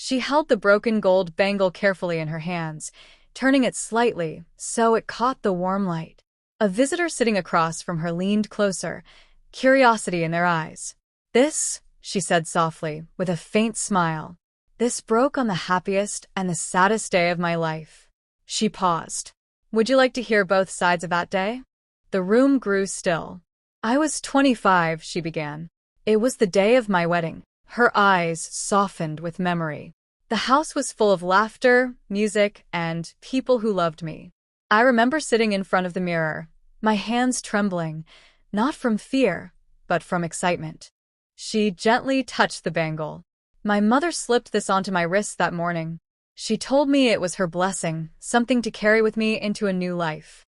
She held the broken gold bangle carefully in her hands, turning it slightly so it caught the warm light. A visitor sitting across from her leaned closer, curiosity in their eyes. "This," she said softly, with a faint smile, "this broke on the happiest and the saddest day of my life." She paused. "Would you like to hear both sides of that day?" The room grew still. "I was 25, she began. "It was the day of my wedding." Her eyes softened with memory. "The house was full of laughter, music, and people who loved me. I remember sitting in front of the mirror, my hands trembling, not from fear, but from excitement." She gently touched the bangle. "My mother slipped this onto my wrist that morning. She told me it was her blessing, something to carry with me into a new life."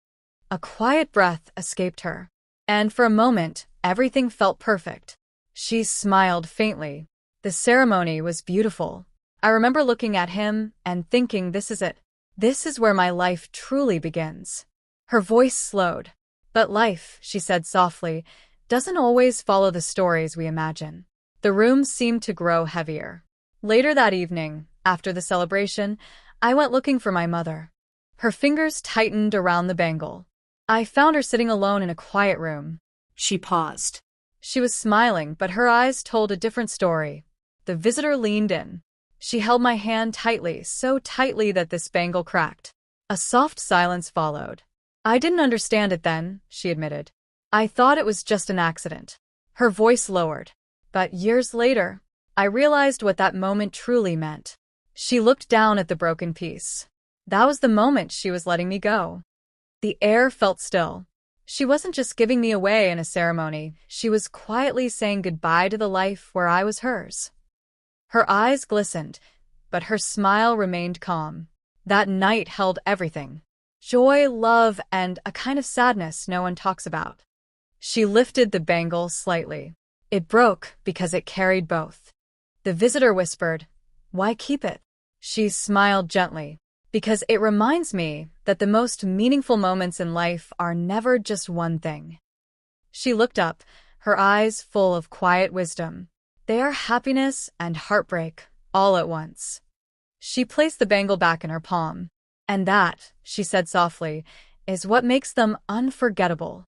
A quiet breath escaped her, and for a moment, everything felt perfect. She smiled faintly. "The ceremony was beautiful. I remember looking at him and thinking, this is it. This is where my life truly begins." Her voice slowed. "But life," she said softly, "doesn't always follow the stories we imagine." The room seemed to grow heavier. Later that evening, after the celebration, I went looking for my mother. Her fingers tightened around the bangle. I found her sitting alone in a quiet room. She paused. She was smiling, but her eyes told a different story. The visitor leaned in. She held my hand tightly, so tightly that this bangle cracked. A soft silence followed. "I didn't understand it then," she admitted. "I thought it was just an accident." Her voice lowered. "But years later, I realized what that moment truly meant." She looked down at the broken piece. That was the moment she was letting me go. The air felt still. She wasn't just giving me away in a ceremony, she was quietly saying goodbye to the life where I was hers. Her eyes glistened, but her smile remained calm. That night held everything: joy, love, and a kind of sadness no one talks about. She lifted the bangle slightly. It broke because it carried both. The visitor whispered, "Why keep it?" She smiled gently. "Because it reminds me that the most meaningful moments in life are never just one thing." She looked up, her eyes full of quiet wisdom. "They are happiness and heartbreak, all at once." She placed the bangle back in her palm. "And that," she said softly, "is what makes them unforgettable."